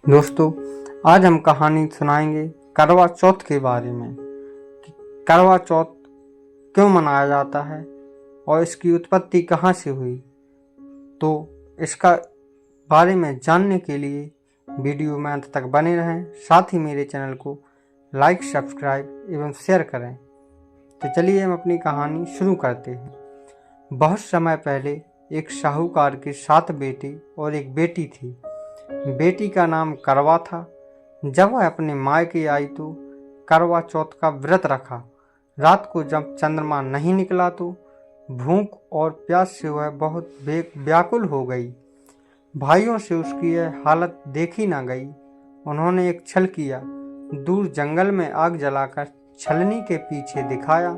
दोस्तों, आज हम कहानी सुनाएंगे करवा चौथ के बारे में कि करवा चौथ क्यों मनाया जाता है और इसकी उत्पत्ति कहाँ से हुई। तो इसका बारे में जानने के लिए वीडियो में अंत तक बने रहें। साथ ही मेरे चैनल को लाइक, सब्सक्राइब एवं शेयर करें। तो चलिए हम अपनी कहानी शुरू करते हैं। बहुत समय पहले एक साहूकार के 7 बेटे और एक बेटी थी। बेटी का नाम करवा था। जब वह अपने मायके आई तो करवा चौथ का व्रत रखा। रात को जब चंद्रमा नहीं निकला तो भूख और प्यास से वह बहुत व्याकुल हो गई। भाइयों से उसकी यह हालत देखी न गई। उन्होंने एक छल किया। दूर जंगल में आग जलाकर छलनी के पीछे दिखाया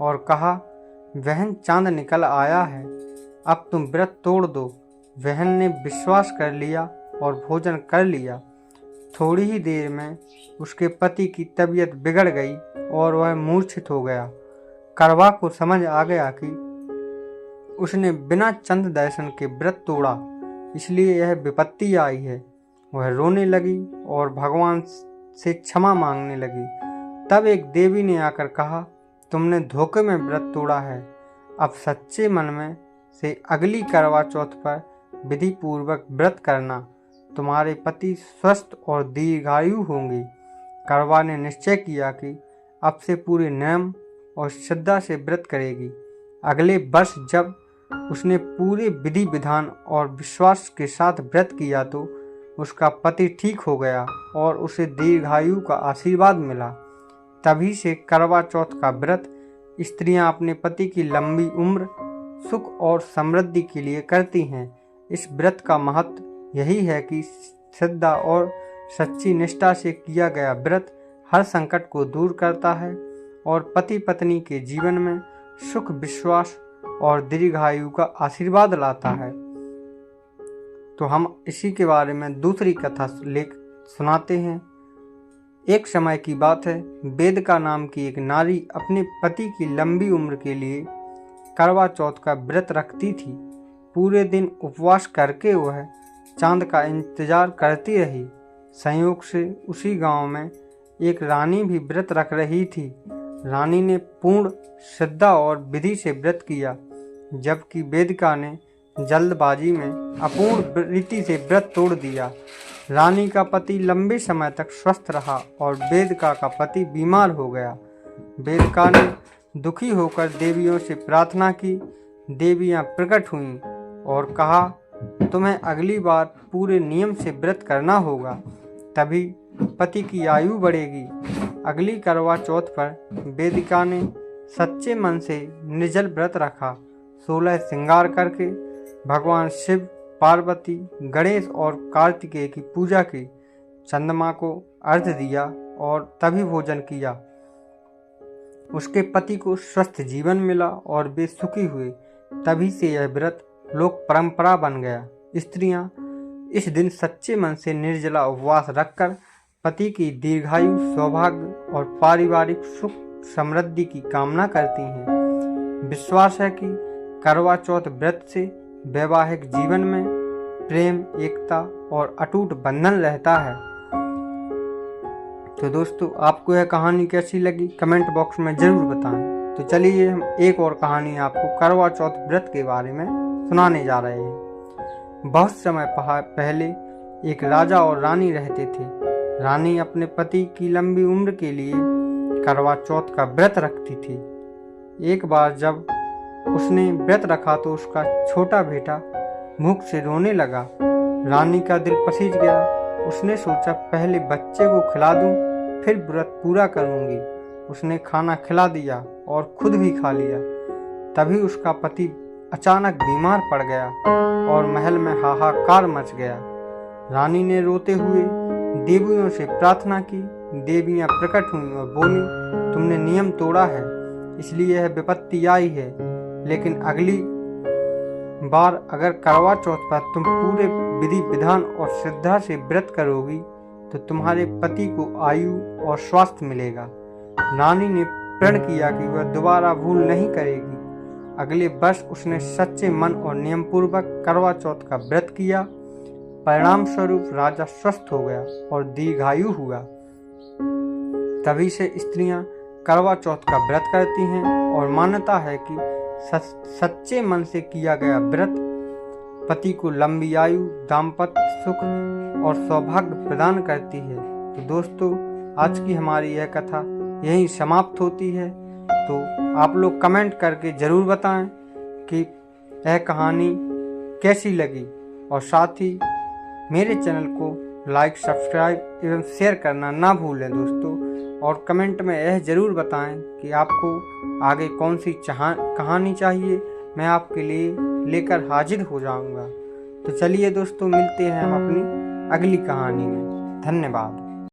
और कहा, बहन, चांद निकल आया है, अब तुम व्रत तोड़ दो। बहन ने विश्वास कर लिया और भोजन कर लिया। थोड़ी ही देर में उसके पति की तबीयत बिगड़ गई और वह मूर्छित हो गया। करवा को समझ आ गया कि उसने बिना चंद्र दर्शन के व्रत तोड़ा, इसलिए यह विपत्ति आई है। वह रोने लगी और भगवान से क्षमा मांगने लगी। तब एक देवी ने आकर कहा, तुमने धोखे में व्रत तोड़ा है। अब सच्चे मन में से अगली करवा चौथ पर विधि पूर्वक व्रत करना। तुम्हारे पति स्वस्थ और दीर्घायु होंगे। करवा ने निश्चय किया कि अब से पूरे नियम और श्रद्धा से व्रत करेगी। अगले वर्ष जब उसने पूरे विधि विधान और विश्वास के साथ व्रत किया तो उसका पति ठीक हो गया और उसे दीर्घायु का आशीर्वाद मिला। तभी से करवा चौथ का व्रत स्त्रियां अपने पति की लंबी उम्र, सुख और समृद्धि के लिए करती हैं। इस व्रत का महत्व यही है कि श्रद्धा और सच्ची निष्ठा से किया गया व्रत हर संकट को दूर करता है और पति पत्नी के जीवन में सुख, विश्वास और दीर्घायु का आशीर्वाद लाता है। तो हम इसी के बारे में दूसरी कथा लेख सुनाते हैं। एक समय की बात है, वेदिका नाम की एक नारी अपने पति की लंबी उम्र के लिए करवा चौथ का व्रत रखती थी। पूरे दिन उपवास करके वह चांद का इंतजार करती रही। संयोग से उसी गांव में एक रानी भी व्रत रख रही थी। रानी ने पूर्ण श्रद्धा और विधि से व्रत किया, जबकि वेदिका ने जल्दबाजी में अपूर्ण रीति से व्रत तोड़ दिया। रानी का पति लंबे समय तक स्वस्थ रहा और वेदिका का पति बीमार हो गया। वेदिका ने दुखी होकर देवियों से प्रार्थना की। देवियां प्रकट हुईं और कहा, तुम्हें अगली बार पूरे नियम से व्रत करना होगा, तभी पति की आयु बढ़ेगी। अगली करवा चौथ पर वेदिका ने सच्चे मन से निर्जल व्रत रखा। 16 श्रृंगार करके भगवान शिव, पार्वती, गणेश और कार्तिकेय की पूजा की। चंद्रमा को अर्घ्य दिया और तभी भोजन किया। उसके पति को स्वस्थ जीवन मिला और वे सुखी हुए। तभी से यह व्रत लोक परंपरा बन गया। स्त्रियां इस दिन सच्चे मन से निर्जला उपवास रखकर पति की दीर्घायु, सौभाग्य और पारिवारिक सुख समृद्धि की कामना करती हैं। विश्वास है कि करवा चौथ व्रत से वैवाहिक जीवन में प्रेम, एकता और अटूट बंधन रहता है। तो दोस्तों, आपको यह कहानी कैसी लगी कमेंट बॉक्स में जरूर बताएं। तो चलिए हम एक और कहानी आपको करवा चौथ व्रत के बारे में सुनाने जा रहे हैं। बहुत समय पहले एक राजा और रानी रहते थे। रानी अपने पति की लंबी उम्र के लिए करवा चौथ का व्रत रखती थी। एक बार जब उसने व्रत रखा तो उसका छोटा बेटा भूख से रोने लगा। रानी का दिल पसीज गया। उसने सोचा, पहले बच्चे को खिला दूं, फिर व्रत पूरा करूंगी। उसने खाना खिला दिया और खुद भी खा लिया। तभी उसका पति अचानक बीमार पड़ गया और महल में हाहाकार मच गया। रानी ने रोते हुए देवियों से प्रार्थना की। देवियां प्रकट हुईं और बोली, तुमने नियम तोड़ा है, इसलिए यह विपत्ति आई है। लेकिन अगली बार अगर करवा चौथ पर तुम पूरे विधि विधान और श्रद्धा से व्रत करोगी तो तुम्हारे पति को आयु और स्वास्थ्य मिलेगा। रानी ने प्रण किया कि वह दोबारा भूल नहीं करेगी। अगले वर्ष उसने सच्चे मन और नियम पूर्वक करवा चौथ का व्रत किया। परिणाम स्वरूप राजा स्वस्थ हो गया और दीर्घायु हुआ। तभी से स्त्रियां करवा चौथ का व्रत करती हैं और मान्यता है कि सच्चे मन से किया गया व्रत पति को लंबी आयु, दाम्पत्य सुख और सौभाग्य प्रदान करती है। तो दोस्तों, आज की हमारी यह कथा यहीं समाप्त होती है। तो आप लोग कमेंट करके ज़रूर बताएं कि यह कहानी कैसी लगी और साथ ही मेरे चैनल को लाइक, सब्सक्राइब एवं शेयर करना ना भूलें दोस्तों। और कमेंट में यह ज़रूर बताएं कि आपको आगे कौन सी कहानी चाहिए, मैं आपके लिए लेकर हाजिर हो जाऊंगा। तो चलिए दोस्तों, मिलते हैं हम अपनी अगली कहानी में। धन्यवाद।